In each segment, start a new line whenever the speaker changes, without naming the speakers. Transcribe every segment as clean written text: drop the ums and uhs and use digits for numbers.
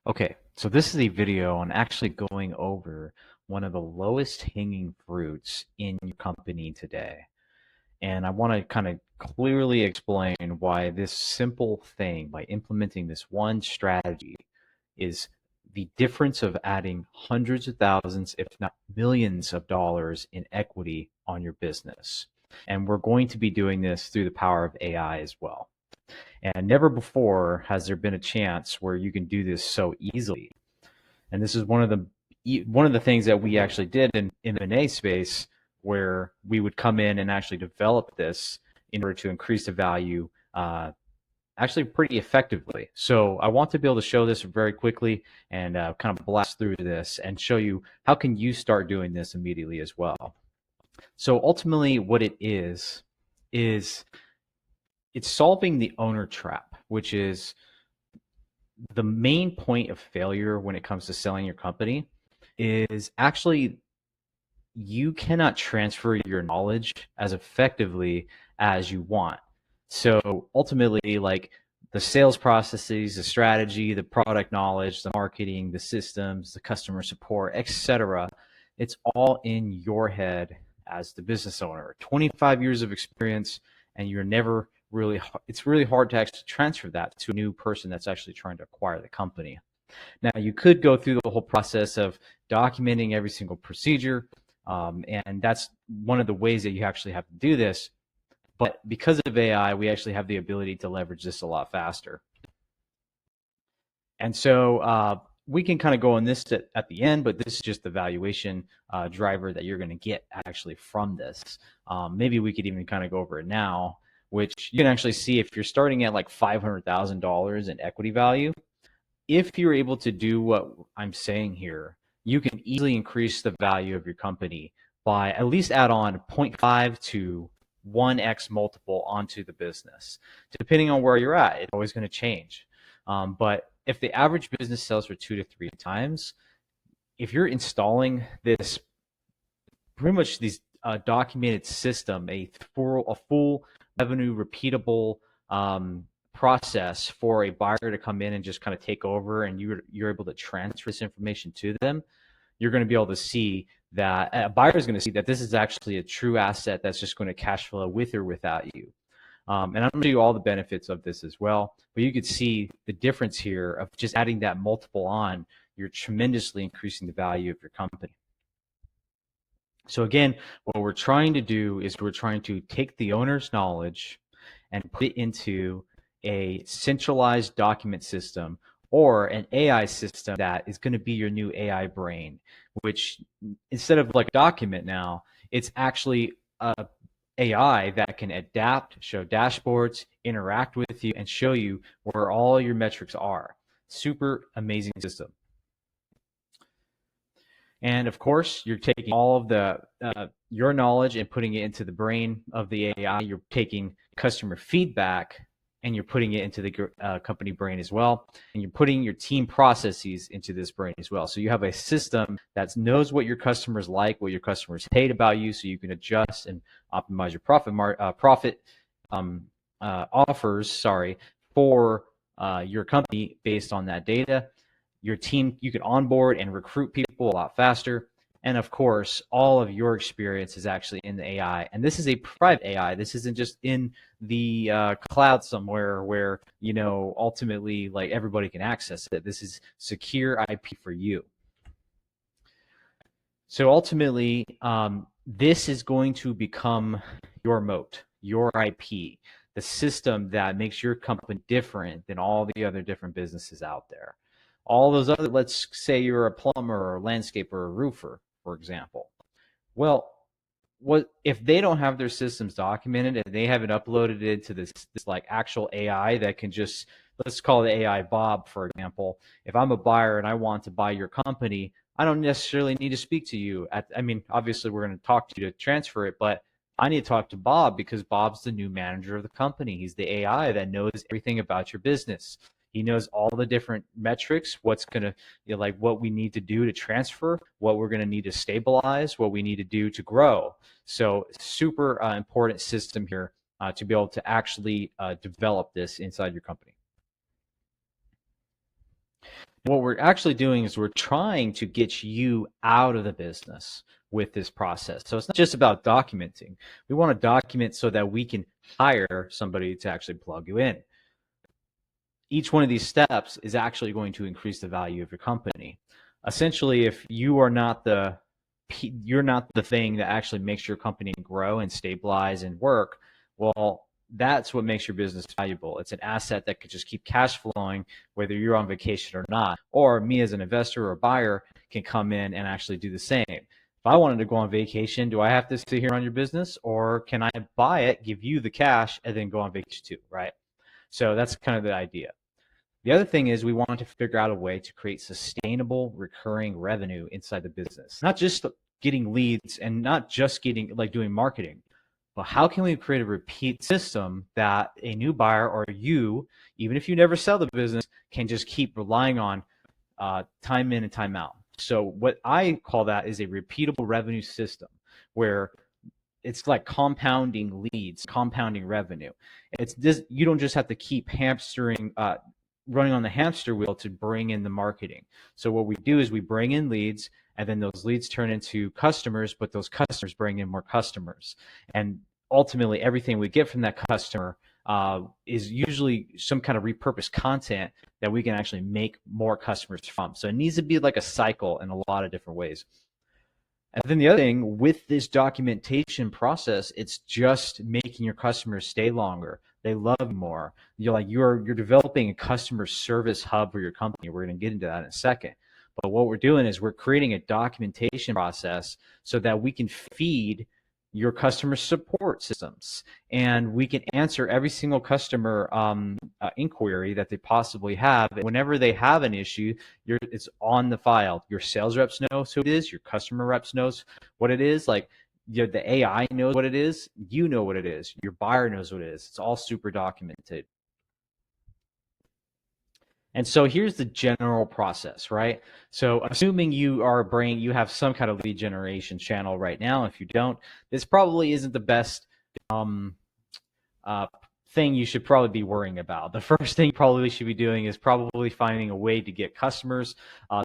Okay, so this is a video on actually going over one of the lowest hanging fruits in your company today. And I want to kind of clearly explain why this simple thing, by implementing this one strategy, is the difference of adding hundreds of thousands, if not millions of dollars in equity on your business. And we're going to be doing this through the power of AI as well. And never before has there been a chance where you can do this so easily. And this is one of the things that we actually did in the M&A space, where we would come in and actually develop this in order to increase the value actually pretty effectively. So I want to be able to show this very quickly and kind of blast through this and show you how can you start doing this immediately as well. So ultimately what it is it's solving the owner trap, which is the main point of failure when it comes to selling your company is actually you cannot transfer your knowledge as effectively as you want. So ultimately, like the sales processes, the strategy, the product knowledge, the marketing, the systems, the customer support, etc., it's all in your head as the business owner. 25 years of experience, and you're never really, it's really hard to actually transfer that to a new person that's actually trying to acquire the company. Now, you could go through the whole process of documenting every single procedure, and that's one of the ways that you actually have to do this. But because of AI, we actually have the ability to leverage this a lot faster. And so we can kind of go on this at the end, but this is just the valuation driver that you're going to get actually from this. Maybe we could even kind of go over it now, which you can actually see if you're starting at like $500,000 in equity value. If you're able to do what I'm saying here, you can easily increase the value of your company by at least add on 0.5 to 1x multiple onto the business. Depending on where you're at, it's always going to change. But if the average business sells for 2 to 3 times, if you're installing this, pretty much these documented system, a full revenue repeatable process for a buyer to come in and just kind of take over, and you're able to transfer this information to them, you're going to be able to see that a buyer is going to see that this is actually a true asset that's just going to cash flow with or without you. And I'm going to show you all the benefits of this as well. But you could see the difference here of just adding that multiple on. You're tremendously increasing the value of your company. So again, what we're trying to do is we're trying to take the owner's knowledge and put it into a centralized document system or an AI system that is going to be your new AI brain, which instead of like a document now, it's actually a AI that can adapt, show dashboards, interact with you, and show you where all your metrics are. Super amazing system. And of course, you're taking all of the your knowledge and putting it into the brain of the AI. You're taking customer feedback and you're putting it into the company brain as well. And you're putting your team processes into this brain as well. So you have a system that knows what your customers like, what your customers hate about you, so you can adjust and optimize your profit offers, for your company based on that data. Your team, you can onboard and recruit people a lot faster. And of course, all of your experience is actually in the AI. And this is a private AI. This isn't just in the cloud somewhere where, ultimately like everybody can access it. This is secure IP for you. So ultimately, this is going to become your moat, your IP, the system that makes your company different than all the other different businesses out there. All those other, let's say you're a plumber or a landscaper or a roofer, for example. Well, what if they don't have their systems documented and they haven't uploaded it to this like actual AI that can just, let's call it AI Bob, for example. If I'm a buyer and I want to buy your company, I don't necessarily need to speak to you. Obviously we're going to talk to you to transfer it, but I need to talk to Bob because Bob's the new manager of the company. He's the AI that knows everything about your business. He knows all the different metrics, what's going to, like what we need to do to transfer, what we're going to need to stabilize, what we need to do to grow. So super important system here to be able to actually develop this inside your company. What we're actually doing is we're trying to get you out of the business with this process. So it's not just about documenting. We want to document so that we can hire somebody to actually plug you in. Each one of these steps is actually going to increase the value of your company. Essentially, if you're not the thing that actually makes your company grow and stabilize and work, well, that's what makes your business valuable. It's an asset that could just keep cash flowing whether you're on vacation or not. Or me as an investor or buyer can come in and actually do the same. If I wanted to go on vacation, do I have to sit here on your business, or can I buy it, give you the cash, and then go on vacation too, right? So that's kind of the idea. The other thing is we want to figure out a way to create sustainable recurring revenue inside the business, not just getting leads and not just getting like doing marketing, but how can we create a repeat system that a new buyer or you, even if you never sell the business, can just keep relying on time in and time out. So what I call that is a repeatable revenue system where it's like compounding leads, compounding revenue. It's this, you don't just have to keep hamstering, running on the hamster wheel to bring in the marketing. So what we do is we bring in leads, and then those leads turn into customers, but those customers bring in more customers. And ultimately, everything we get from that customer is usually some kind of repurposed content that we can actually make more customers from. So it needs to be like a cycle in a lot of different ways. And then the other thing with this documentation process, it's just making your customers stay longer. They love you more. You're developing a customer service hub for your company. We're going to get into that in a second. But what we're doing is we're creating a documentation process so that we can feed your customer support systems, and we can answer every single customer inquiry that they possibly have. And whenever they have an issue, it's on the file. Your sales reps know who it is. Your customer reps knows what it is. Like the AI knows what it is. You know what it is. Your buyer knows what it is. It's all super documented. And so here's the general process, right? So assuming you have some kind of lead generation channel right now. If you don't, this probably isn't the best uh, thing you should probably be worrying about. The first thing you probably should be doing is probably finding a way to get customers.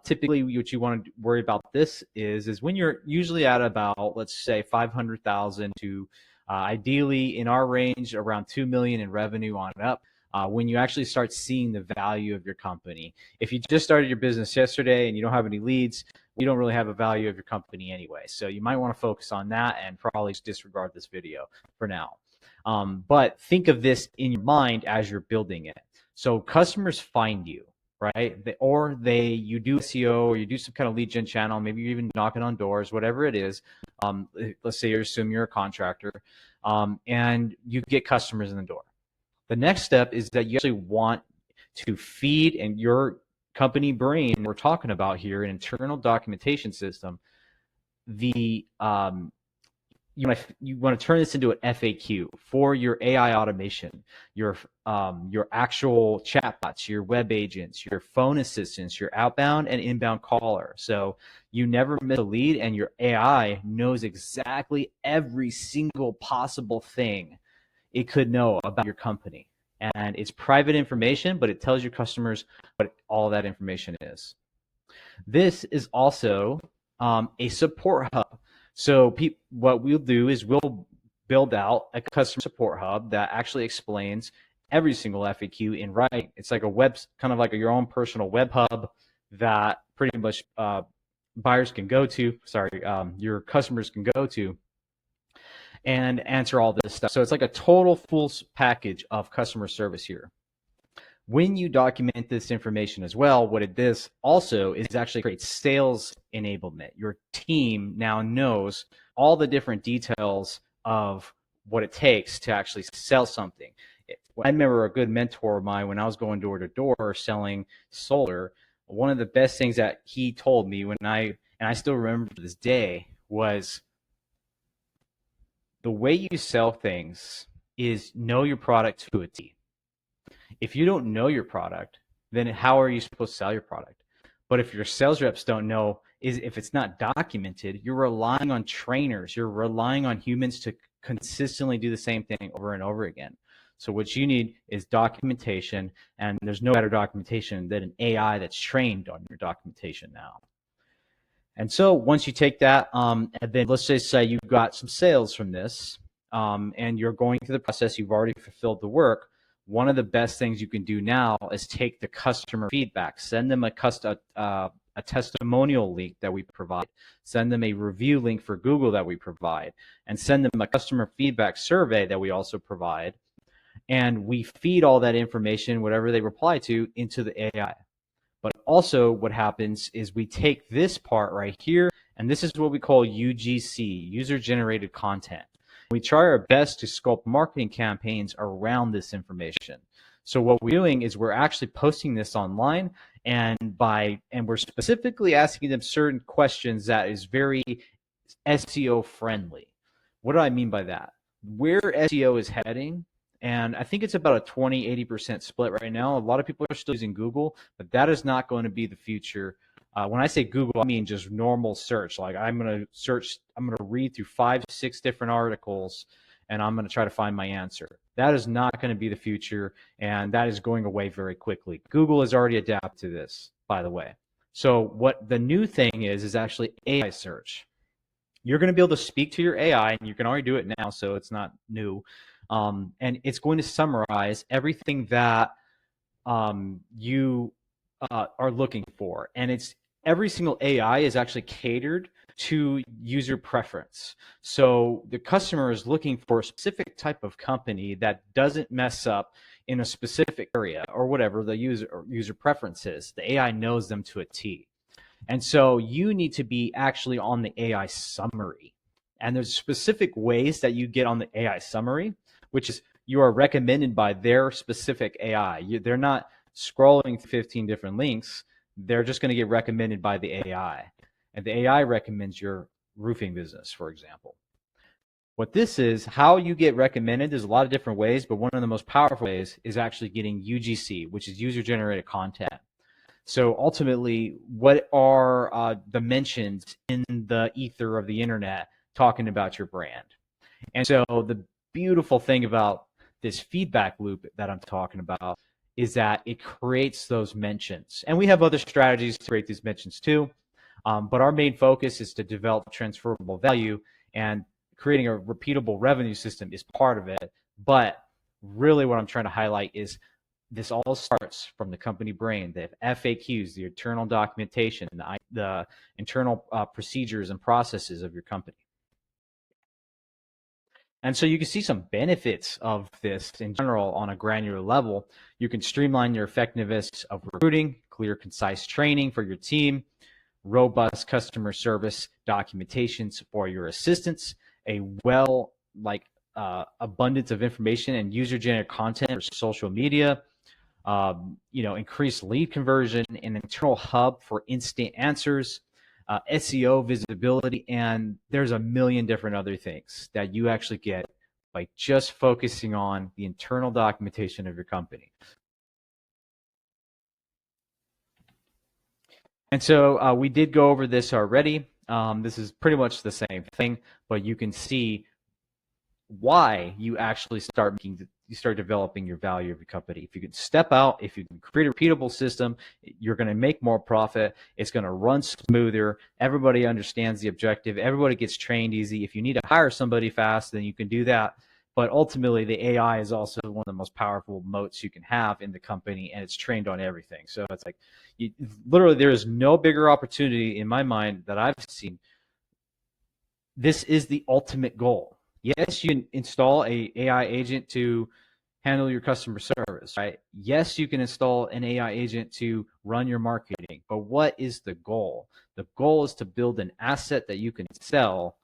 Typically, what you want to worry about this is when you're usually at about, let's say, 500,000 to ideally in our range around 2 million in revenue on up. When you actually start seeing the value of your company. If you just started your business yesterday and you don't have any leads, you don't really have a value of your company anyway. So you might want to focus on that and probably disregard this video for now. But think of this in your mind as you're building it. So customers find you, right? You do SEO, or you do some kind of lead gen channel, maybe you're even knocking on doors, whatever it is. Let's say you're a contractor, and you get customers in the door. The next step is that you actually want to feed, and your company brain, we're talking about here, an internal documentation system. You want to turn this into an FAQ for your AI automation, your actual chatbots, your web agents, your phone assistants, your outbound and inbound caller. So you never miss a lead, and your AI knows exactly every single possible thing it could know about your company. And it's private information, but it tells your customers what all that information is. This is also a support hub. So what we'll do is we'll build out a customer support hub that actually explains every single FAQ in writing. It's like kind of like your own personal web hub that pretty much buyers can go to. Your customers can go to and answer all this stuff. So it's like a total full package of customer service here. When you document this information as well, what it does also is actually create sales enablement. Your team now knows all the different details of what it takes to actually sell something. I remember a good mentor of mine when I was going door to door selling solar. One of the best things that he told me and I still remember to this day, was the way you sell things is know your product to a T. If you don't know your product, then how are you supposed to sell your product? But if your sales reps don't know, if it's not documented, you're relying on trainers. You're relying on humans to consistently do the same thing over and over again. So what you need is documentation, and there's no better documentation than an AI that's trained on your documentation now. And so once you take that, and then let's just say you've got some sales from this, and you're going through the process, you've already fulfilled the work. One of the best things you can do now is take the customer feedback, send them a testimonial link that we provide, send them a review link for Google that we provide, and send them a customer feedback survey that we also provide. And we feed all that information, whatever they reply to, into the AI. But also what happens is we take this part right here, and this is what we call UGC, user-generated content. We try our best to sculpt marketing campaigns around this information. So what we're doing is we're actually posting this online, and we're specifically asking them certain questions that is very SEO friendly. What do I mean by that? Where SEO is heading, and I think it's about a 20-80% split right now. A lot of people are still using Google, but that is not going to be the future. When I say Google, I mean just normal search. Like I'm going to read through 5-6 different articles, and I'm going to try to find my answer. That is not going to be the future, and that is going away very quickly. Google has already adapted to this, by the way. So what the new thing is actually AI search. You're going to be able to speak to your AI, and you can already do it now, so it's not new. And it's going to summarize everything that you are looking for. And every single AI is actually catered to user preference. So the customer is looking for a specific type of company that doesn't mess up in a specific area or whatever the user preference is. The AI knows them to a T. And so you need to be actually on the AI summary. And there's specific ways that you get on the AI summary, which is you are recommended by their specific AI. They're not scrolling 15 different links. They're just going to get recommended by the AI. And the AI recommends your roofing business, for example. What this is, how you get recommended, there's a lot of different ways, but one of the most powerful ways is actually getting UGC, which is user-generated content. So ultimately, what are the mentions in the ether of the internet talking about your brand? And so the beautiful thing about this feedback loop that I'm talking about is that it creates those mentions. And we have other strategies to create these mentions too. But our main focus is to develop transferable value, and creating a repeatable revenue system is part of it. But really what I'm trying to highlight is this all starts from the company brain, the FAQs, the internal documentation, the internal procedures and processes of your company. And so you can see some benefits of this in general on a granular level. You can streamline your effectiveness of recruiting, clear, concise training for your team, robust customer service documentations for your assistants, a abundance of information and user-generated content for social media, increased lead conversion, an internal hub for instant answers, SEO visibility, and there's a million different other things that you actually get by just focusing on the internal documentation of your company. And so we did go over this already. This is pretty much the same thing, but you can see why you actually start developing your value of your company. If you can step out, if you can create a repeatable system, you're going to make more profit. It's going to run smoother. Everybody understands the objective. Everybody gets trained easy. If you need to hire somebody fast, then you can do that. But ultimately, the AI is also one of the most powerful moats you can have in the company, and it's trained on everything. So it's like, literally, there is no bigger opportunity in my mind that I've seen. This is the ultimate goal. Yes, you can install a AI agent to handle your customer service, right? Yes, you can install an AI agent to run your marketing, but what is the goal? The goal is to build an asset that you can sell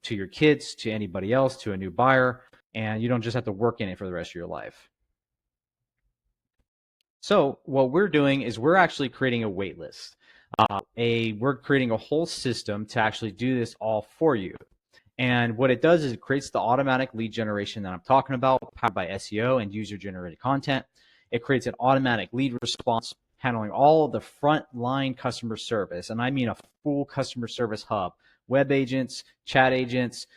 to your kids, to anybody else, to a new buyer, and you don't just have to work in it for the rest of your life. So what we're doing is we're actually creating a wait list. We're creating a whole system to actually do this all for you. And what it does is it creates the automatic lead generation that I'm talking about, powered by SEO and user-generated content. It creates an automatic lead response, handling all of the frontline customer service. And I mean a full customer service hub, web agents, chat agents,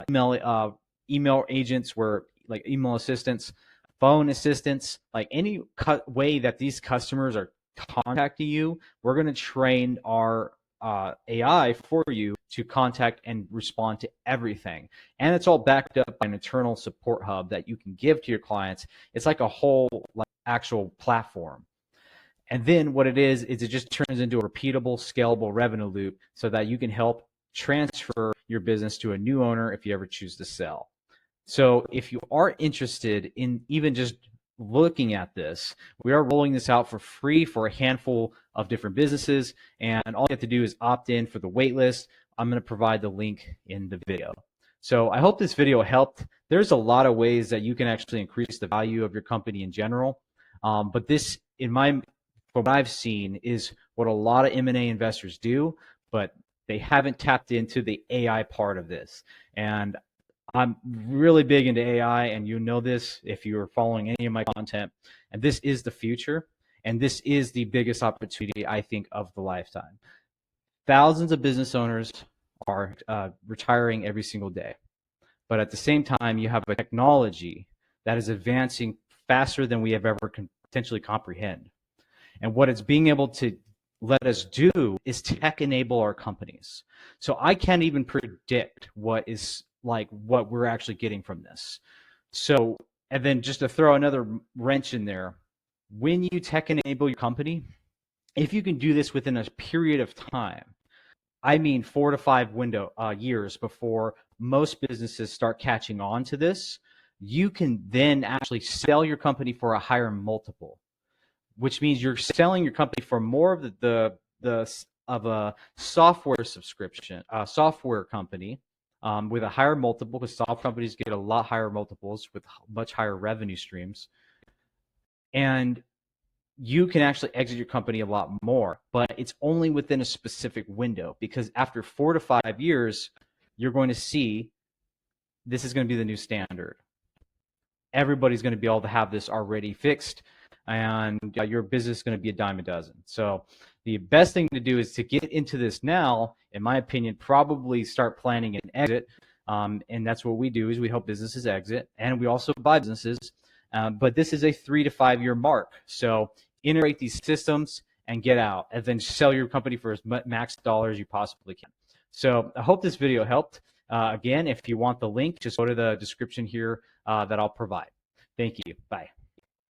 email agents where like email assistants, phone assistants, like any way that these customers are contacting you, we're going to train our AI for you to contact and respond to everything. And it's all backed up by an internal support hub that you can give to your clients. It's like a whole like actual platform. And then what it is it just turns into a repeatable, scalable revenue loop so that you can help transfer your business to a new owner if you ever choose to sell. So if you are interested in even just looking at this, we are rolling this out for free for a handful of different businesses. And all you have to do is opt in for the wait list. I'm going to provide the link in the video. So I hope this video helped. There's a lot of ways that you can actually increase the value of your company in general. But this, from what I've seen, is what a lot of M&A investors do, but they haven't tapped into the AI part of this. And I'm really big into AI, and you know this if you're following any of my content. And this is the future, and this is the biggest opportunity, I think, of the lifetime. Thousands of business owners are retiring every single day. But at the same time, you have a technology that is advancing faster than we have ever potentially comprehend. And what it's being able to let us do is tech enable our companies. So I can't even predict what we're actually getting from this. So, and then just to throw another wrench in there, when you tech enable your company, if you can do this within a period of time, I mean 4 to 5 years before most businesses start catching on to this, you can then actually sell your company for a higher multiple, which means you're selling your company for more of a software subscription, software company with a higher multiple, because software companies get a lot higher multiples with much higher revenue streams. And you can actually exit your company a lot more, but it's only within a specific window, because after 4 to 5 years, you're going to see this is going to be the new standard. Everybody's going to be able to have this already fixed, and your business is going to be a dime a dozen. So the best thing to do is to get into this now, in my opinion, probably start planning an exit. And that's what we do, is we help businesses exit, and we also buy businesses. But this is a 3 to 5 year mark. So integrate these systems and get out, and then sell your company for as max dollars you possibly can. So I hope this video helped. Again, if you want the link, just go to the description here that I'll provide. Thank you. Bye.